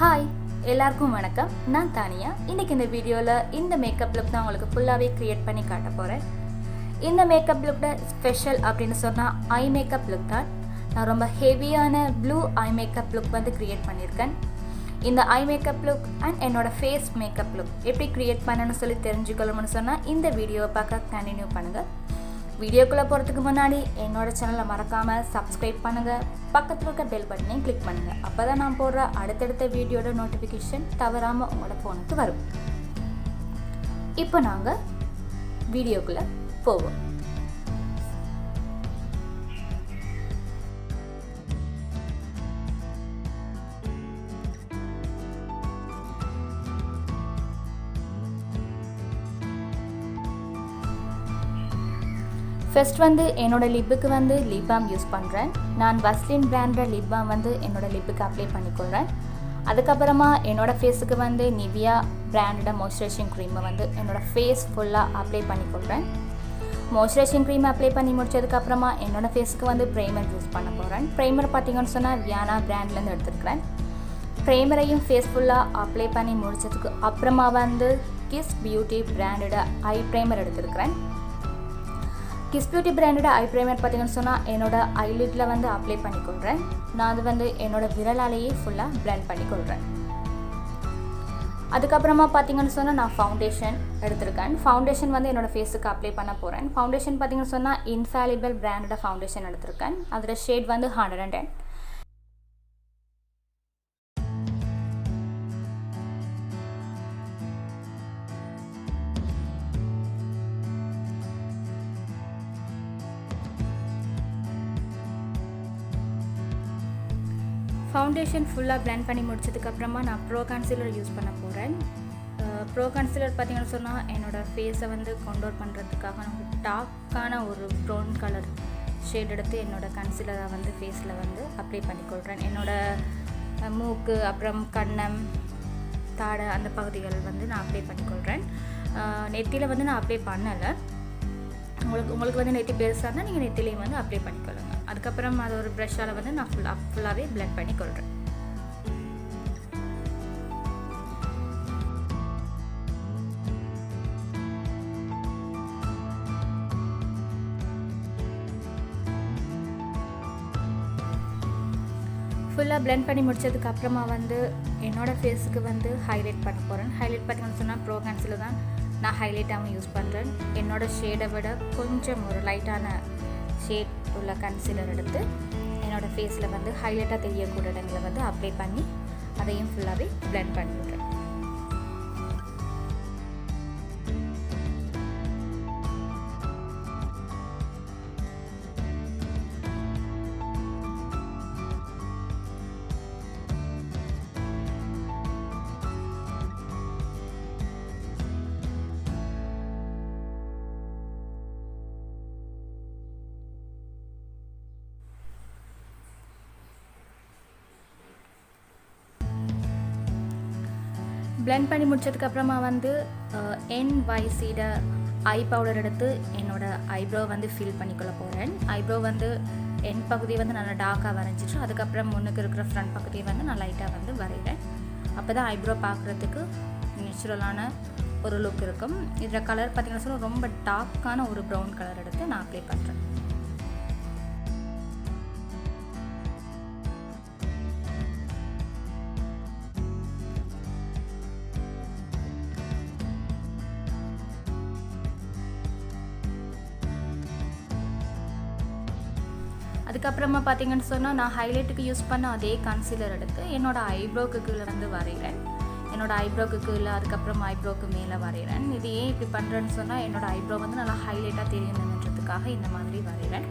Hi எல்லாருக்கும் வணக்கம். நான் தானியா. இன்றைக்கி இந்த வீடியோவில் இந்த மேக்கப் லுக் தான் உங்களுக்கு ஃபுல்லாகவே க்ரியேட் பண்ணி காட்ட போகிறேன். இந்த மேக்கப் லுக்கில் ஸ்பெஷல் அப்படின்னு சொன்னால் ஐ மேக்கப் லுக் தான். நான் ரொம்ப ஹெவியான ப்ளூ ஐ மேக்கப் லுக் வந்து க்ரியேட் பண்ணியிருக்கேன். இந்த ஐ மேக்கப் லுக் அண்ட் என்னோடய ஃபேஸ் மேக்கப் லுக் எப்படி க்ரியேட் பண்ணணும்னு சொல்லி தெரிஞ்சுக்கணும்னு சொன்னால் இந்த வீடியோவை பார்க்க கண்டினியூ பண்ணுங்கள். வீடியோக்குள்ளே போகிறதுக்கு முன்னாடி என்னோடய சேனலை மறக்காமல் சப்ஸ்கிரைப் பண்ணுங்கள், பக்கத்தில் இருக்க பெல் பட்டனையும் கிளிக் பண்ணுங்கள். அப்போ தான் நான் போடுற அடுத்தடுத்த வீடியோட நோட்டிஃபிகேஷன் தவறாமல் உங்களோட ஃபோனுக்கு வரும். இப்போ நாங்கள் வீடியோக்குள்ளே போவோம். ஃபர்ஸ்ட் வந்து என்னோடய லிப்புக்கு வந்து லிப் பாம் யூஸ் பண்ணுறேன். நான் Vaseline பிராண்டோட லிப் பாம் வந்து என்னோடய லிப்புக்கு அப்ளை பண்ணிக்கொள்கிறேன். அதுக்கப்புறமா என்னோடய ஃபேஸுக்கு வந்து Nivea பிராண்டோட மாய்ஸ்சரைசிங் க்ரீமை வந்து என்னோடய ஃபேஸ் ஃபுல்லாக அப்ளை பண்ணிக்கொள்கிறேன். மாய்ஸ்சரைசிங் க்ரீம் அப்ளை பண்ணி முடிச்சதுக்கப்புறமா என்னோடய ஃபேஸுக்கு வந்து ப்ரைமர் யூஸ் பண்ண போகிறேன். ப்ரைமர் பார்த்திங்கன்னு சொன்னால் வியானா பிராண்ட்லேருந்து எடுத்துருக்கிறேன். ப்ரைமரையும் ஃபேஸ் ஃபுல்லாக அப்ளை பண்ணி முடிச்சதுக்கு அப்புறமா வந்து கிஸ் பியூட்டி பிராண்டோட ஐ ப்ரைமர் எடுத்துருக்கிறேன். கிஸ் பியூட்டி பிராண்டோட ஐ ப்ரைமர் பார்த்திங்கன்னு சொன்னால் என்னோடய ஐலிட்டில் வந்து அப்ளை பண்ணிக்கொள்கிறேன். நான் அது வந்து என்னோடய விரலாலேயே ஃபுல்லாக பிளெண்ட் பண்ணிக்கொள்கிறேன். அதுக்கப்புறமா பார்த்திங்கன்னு சொன்னால் நான் ஃபவுண்டேஷன் எடுத்திருக்கேன். ஃபவுண்டேஷன் வந்து என்னோடய ஃபேஸுக்கு அப்ளை பண்ண போகிறேன். ஃபவுண்டேஷன் பார்த்திங்கன்னு சொன்னால் infallible பிராண்டோட ஃபவுண்டேஷன் எடுத்திருக்கேன். அதோட ஷேட் வந்து 110. ஃபவுண்டேஷன் ஃபுல்லாக பிளெண்ட் பண்ணி முடிச்சதுக்கப்புறமா நான் ப்ரோ கன்சீலர் யூஸ் பண்ண போகிறேன். ப்ரோ கன்சீலர் பார்த்திங்கன்னு சொன்னால் என்னோடய ஃபேஸை வந்து கண்டோர் பண்ணுறதுக்காக நான் டார்க்கான ஒரு ப்ரௌன் கலர் ஷேட் எடுத்து என்னோடய கன்சீலரை வந்து ஃபேஸில் வந்து அப்ளை பண்ணிக்கொள்கிறேன். என்னோடய மூக்கு, அப்புறம் கன்னம், தாடை அந்த பகுதிகள் வந்து நான் அப்ளை பண்ணிக்கொள்கிறேன். நெத்தியில் வந்து நான் அப்ளை பண்ணலை. உங்களுக்கு வந்து நெத்தி பெருசாக இருந்தால் நீங்கள் நெத்திலையும் வந்து அப்ளை பண்ணிக்கொள்ளுங்க. அதுக்கப்புறம் அது ஒரு ப்ரஷ்ஷால் வந்து நான் ஃபுல்லாகவே பிளெண்ட் பண்ணிக்கொள்கிறேன். ஃபுல்லாக பிளெண்ட் பண்ணி முடிச்சதுக்கப்புறமா வந்து என்னோடய ஃபேஸுக்கு வந்து ஹைலைட் பண்ண போகிறேன். ஹைலைட் பண்ணிங்கன்னு சொன்னால் ப்ரோ கன்சீலர் தான் நான் ஹைலைட்டாகவும் யூஸ் பண்ணுறேன். என்னோடய ஷேடை விட கொஞ்சம் ஒரு லைட்டான ஷேட் உள்ள கன்சீலர் எடுத்து என்னோடய ஃபேஸில் வந்து ஹைலைட்டாக தெரியக்கூடிய இடங்களை வந்து அப்ளை பண்ணி அதையும் ஃபுல்லாகவே பிளெண்ட் பண்ணி விட்றேன். பிளெண்ட் பண்ணி முடிச்சதுக்கப்புறமா வந்து NYCட ஐ பவுடர் எடுத்து என்னோடய ஐப்ரோ வந்து ஃபில் பண்ணிக்கொள்ள போகிறேன். ஐப்ரோ வந்து என் பகுதியை வந்து நல்லா டார்க்காக வரைஞ்சிட்டு அதுக்கப்புறம் முன்னுக்கு இருக்கிற ஃப்ரண்ட் பகுதியை வந்து நான் லைட்டாக வந்து வரைகிறேன். அப்போ தான் ஐப்ரோ பார்க்குறதுக்கு நேச்சுரலான ஒரு லுக் இருக்கும். இதில் கலர் பார்த்திங்கன்னா சொல்ல ரொம்ப டார்க்கான ஒரு ப்ரௌன் கலர் எடுத்து நான் அப்ளை பண்ணுறேன். அதுக்கப்புறமா பார்த்திங்கன்னு சொன்னால் நான் ஹைலைட்டுக்கு யூஸ் பண்ண அதே கன்சீலர் எடுத்து என்னோடய ஐப்ரோக்கு கீழே வந்து வரைகிறேன். என்னோடய ஐப்ரோக்கு கீழே அதுக்கப்புறம் ஐப்ரோக்கு மேலே வரைகிறேன். இது ஏன் இப்படி பண்ணுறேன்னு சொன்னால் என்னோடய ஐப்ரோ வந்து நல்லா ஹைலைட்டாக தெரியணுன்றதுக்காக இந்த மாதிரி வரைகிறேன்.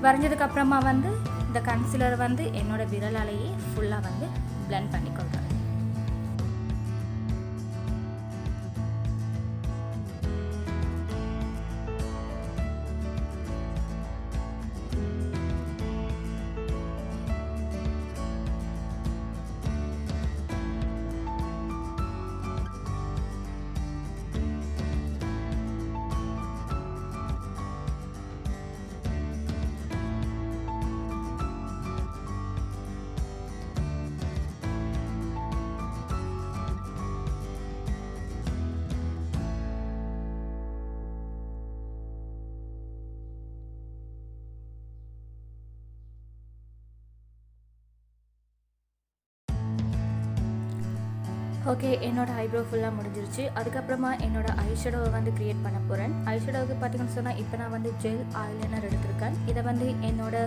வரைஞ்சதுக்கப்புறமா வந்து இந்த கன்சீலர் வந்து என்னோடய விரலாலேயே ஃபுல்லாக வந்து பிளெண்ட் பண்ணிக்கொள்கிறேன். ஓகே, என்னோட ஐப்ரோ ஃபுல்லாக முடிஞ்சிருச்சு. அதுக்கப்புறமா என்னோட ஐஷேடோவை வந்து க்ரியேட் பண்ண போகிறேன். ஐஷேடோவுக்கு பார்த்தீங்கன்னு சொன்னால் இப்போ நான் வந்து ஜெல் ஐலைனர் எடுத்திருக்கேன். இதை வந்து என்னோட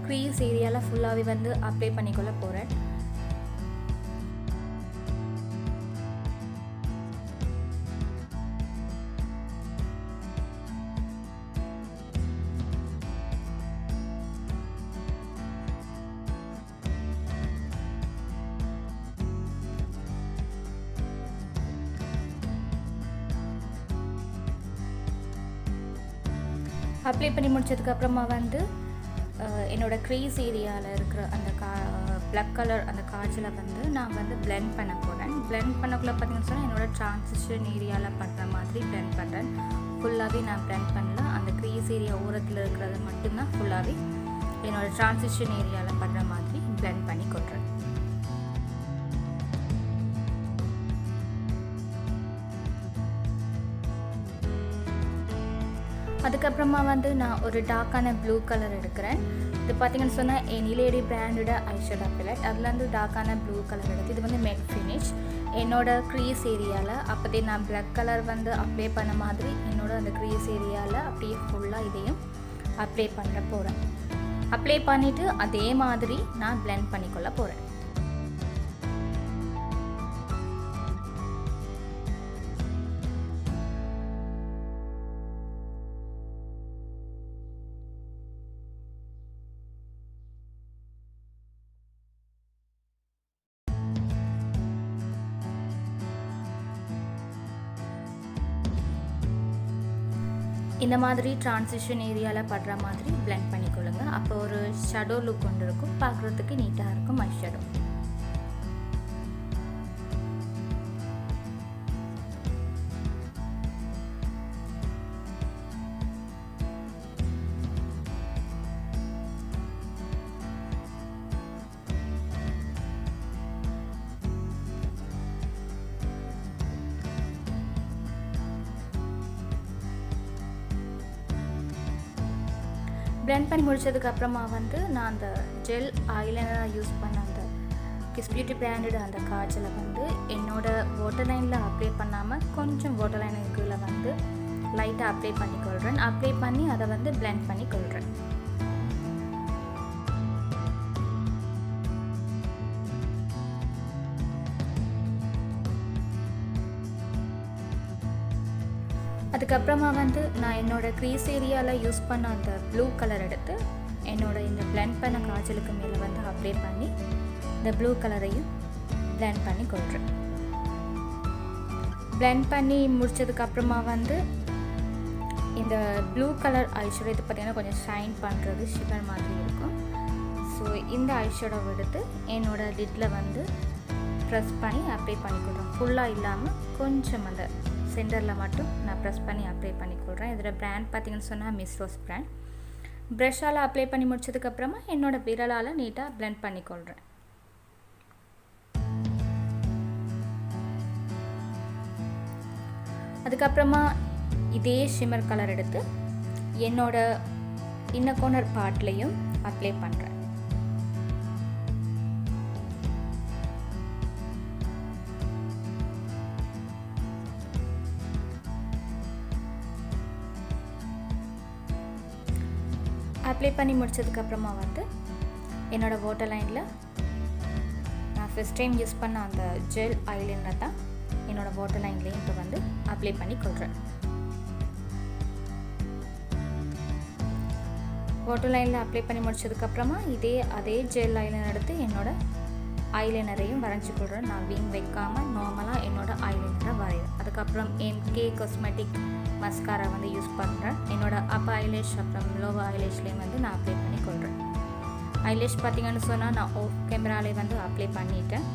க்ரீஸ் ஏரியாவில் ஃபுல்லாகவே வந்து அப்ளை பண்ணிக்கொள்ள போகிறேன். அப்ளை பண்ணி முடிச்சதுக்கப்புறமா வந்து என்னோடய க்ரீஸ் ஏரியாவில் இருக்கிற அந்த பிளாக் கலர் அந்த காஜலை வந்து நான் வந்து பிளெண்ட் பண்ண போகிறேன். பிளெண்ட் பண்ணக்குள்ளே பார்த்தீங்கன்னு சொன்னால் என்னோடய ட்ரான்சிஷன் ஏரியாவில் பண்ணுற மாதிரி பிளெண்ட் பண்ணுறேன். ஃபுல்லாகவே நான் பிளெண்ட் பண்ணல, அந்த க்ரீஸ் ஏரியா ஓரத்தில் இருக்கிறது மட்டும்தான் ஃபுல்லாகவே என்னோடய ட்ரான்சிஷன் ஏரியாவில் பண்ணுற மாதிரி பிளெண்ட் பண்ணி கொட்டுறேன். அதுக்கப்புறமா வந்து நான் ஒரு டார்க்கான ப்ளூ கலர் எடுக்கிறேன். இது பார்த்தீங்கன்னு சொன்னால் anylady பிராண்டோட ஐஷேடோ palette. அதில் வந்து டார்க்கான ப்ளூ கலர் எடுத்து இது வந்து மேட் ஃபினிஷ் என்னோட க்ரீஸ் ஏரியாவில் அப்போதே நான் பிளாக் கலர் வந்து அப்ளை பண்ண மாதிரி என்னோட அந்த க்ரீஸ் ஏரியாவில் அப்படியே ஃபுல்லாக இதையும் அப்ளை பண்ண போகிறேன். அப்ளை பண்ணிவிட்டு அதே மாதிரி நான் பிளெண்ட் பண்ணிக்கொள்ள போகிறேன். இந்த மாதிரி ட்ரான்சிஷன் ஏரியாவில் படுற மாதிரி பிளெண்ட் பண்ணிக்கொள்ளுங்க. அப்போ ஒரு ஷேடோ லுக் கொண்டு இருக்கும், பார்க்குறதுக்கு நீட்டாக இருக்கும் ஐ ஷேடோ. பிளெண்ட் பண்ணி முடிச்சதுக்கப்புறமா வந்து நான் அந்த ஜெல் ஐலைனராக யூஸ் பண்ண அந்த கிஸ் பியூட்டி பிராண்டட் அந்த காஜலை வந்து என்னோட வாட்டர் லைனில் அப்ளை பண்ணாமல் கொஞ்சம் வாட்டர் லைனுக்குள்ளே வந்து லைட்டாக அப்ளை பண்ணிக்கொள்கிறேன். அப்ளை பண்ணி அதை வந்து பிளெண்ட் பண்ணிக்கொள்கிறேன். அதுக்கப்புறமா வந்து நான் என்னோடய க்ரீஸ் ஏரியாவில் யூஸ் பண்ண அந்த ப்ளூ கலர் எடுத்து என்னோட இந்த பிளெண்ட் பண்ண காஜலுக்கு மேலே வந்து அப்ளை பண்ணி இந்த ப்ளூ கலரையும் பிளெண்ட் பண்ணி கொள்கிறேன். பிளெண்ட் பண்ணி முடித்ததுக்கப்புறமா வந்து இந்த ப்ளூ கலர் ஐஷேடோ இது பார்த்திங்கன்னா கொஞ்சம் ஷைன் பண்ணுறது ஷிவர் மாதிரி இருக்கும். ஸோ இந்த ஐஷேடோ எடுத்து என்னோடய லிட்டில் வந்து ப்ரெஸ் பண்ணி அப்ளை பண்ணிக்கொள்கிறேன். ஃபுல்லாக இல்லாமல் கொஞ்சம் அந்த சென்டரில் மட்டும் நான் ப்ரெஸ் பண்ணி அப்ளை பண்ணிக்கொள்கிறேன். இதில் பிராண்ட் பார்த்திங்கன்னு சொன்னால் மிஸ் ரோஸ் பிராண்ட். ப்ரஷ்ஷால் அப்ளை பண்ணி முடிச்சதுக்கப்புறமா என்னோடய விரலால் நீட்டாக பிளெண்ட் பண்ணிக்கொள்கிறேன். அதுக்கப்புறமா இதே ஷிம்மர் கலர் எடுத்து என்னோட இன்னர் கார்னர் பார்ட்லேயும் அப்ளை பண்ணுறேன். அப்ளை பண்ணி முடிச்சதுக்கப்புறமா வந்து என்னோடய வாட்டர் லைனில் நான் ஃபஸ்ட் டைம் யூஸ் பண்ண அந்த ஜெல் ஐலைனர் தான் என்னோடய வாட்டர் லைன்லேயும் இப்போ வந்து அப்ளை பண்ணி கொள்கிறேன். வாட்டர் லைனில் அப்ளை பண்ணி முடிச்சதுக்கப்புறமா அதே ஜெல் ஐலைனர் எடுத்து என்னோடய ஐலைனரையும் வரைஞ்சி கொள்கிறேன். நான் விங் வைக்காமல் நார்மலாக என்னோடய ஐலைனரை வரைகிறேன். அதுக்கப்புறம் MK காஸ்மெட்டிக் மஸ்காரா வந்து யூஸ் பண்ணுறேன். என்னோடய அப்பர் ஐலேஷ் அப்புறம் லோவர் ஐலேஷ்லேயும் வந்து நான் அப்ளை பண்ணி கொள்கிறேன். ஐலேஷ் பார்த்திங்கன்னு சொன்னால் நான் ஆஃப் கேமராலே வந்து அப்ளை பண்ணிட்டேன்.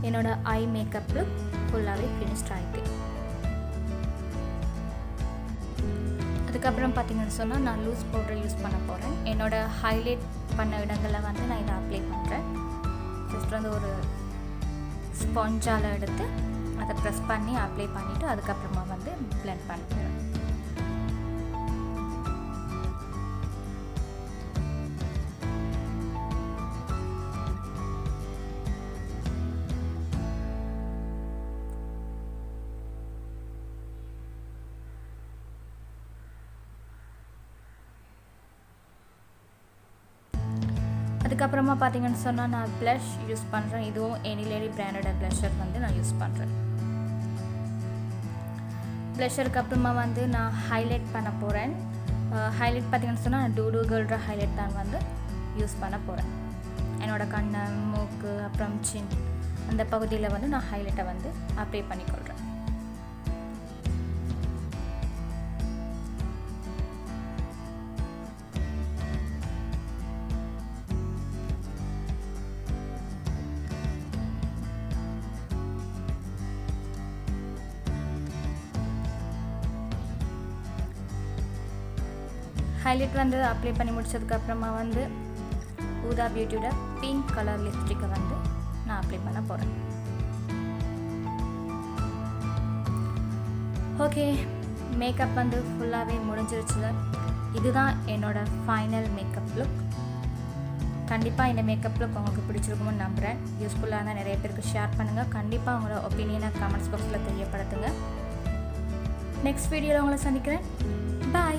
என்னோடய ஐ மேக்கப் லுக் ஃபுல்லாகவே ஃபினிஷ்ட் ஆகிட்டு. அதுக்கப்புறம் பார்த்திங்கன்னு சொன்னால் நான் லூஸ் பவுடர் யூஸ் பண்ண போகிறேன். என்னோடய ஹைலைட் பண்ண இடங்களில் வந்து நான் இதை அப்ளை பண்ணுறேன். ஜஸ்ட் வந்து ஒரு ஸ்பாஞ்சால் எடுத்து அதை ப்ரெஸ் பண்ணி அப்ளை பண்ணிவிட்டு அதுக்கப்புறமா வந்து பிளெண்ட் பண்ணுறேன். அதுக்கப்புறமா பார்த்தீங்கன்னு சொன்னால் நான் ப்ளஷ் யூஸ் பண்ணுறேன். இதுவும் anylady பிராண்டோட ப்ளஷர் வந்து நான் யூஸ் பண்ணுறேன். ப்ளஷருக்கு அப்புறமா வந்து நான் ஹைலைட் பண்ண போகிறேன். ஹைலைட் பார்த்தீங்கன்னு சொன்னால் நான் டூடோ கேர்ள்ற ஹைலைட் தான் வந்து யூஸ் பண்ண போகிறேன். என்னோடய கண்ணு, மூக்கு, அப்புறம் சின் அந்த பகுதியில் வந்து நான் ஹைலைட்டை வந்து அப்ளை பண்ணிக்கொள்கிறேன். ஹைலைட் வந்து அப்ளை பண்ணி முடிச்சதுக்கப்புறமா வந்து ஊதா பியூட்டியோட பிங்க் கலர் லிப்ஸ்டிக்கை வந்து நான் அப்ளை பண்ண போகிறேன். ஓகே, மேக்கப் வந்து ஃபுல்லாகவே முடிஞ்சிருச்சு. இதுதான் என்னோடய ஃபைனல் மேக்கப் லுக். கண்டிப்பாக இந்த மேக்கப் லுக் உங்களுக்கு பிடிச்சிருக்கும்னு நம்புகிறேன். யூஸ்ஃபுல்லாக இருந்தால் நிறைய பேருக்கு ஷேர் பண்ணுங்கள். கண்டிப்பாக உங்களோட ஒப்பீனியனை கமெண்ட்ஸ் பாக்ஸில் தெரியப்படுத்துங்க. நெக்ஸ்ட் வீடியோவில் உங்களை சந்திக்கிறேன். பாய்.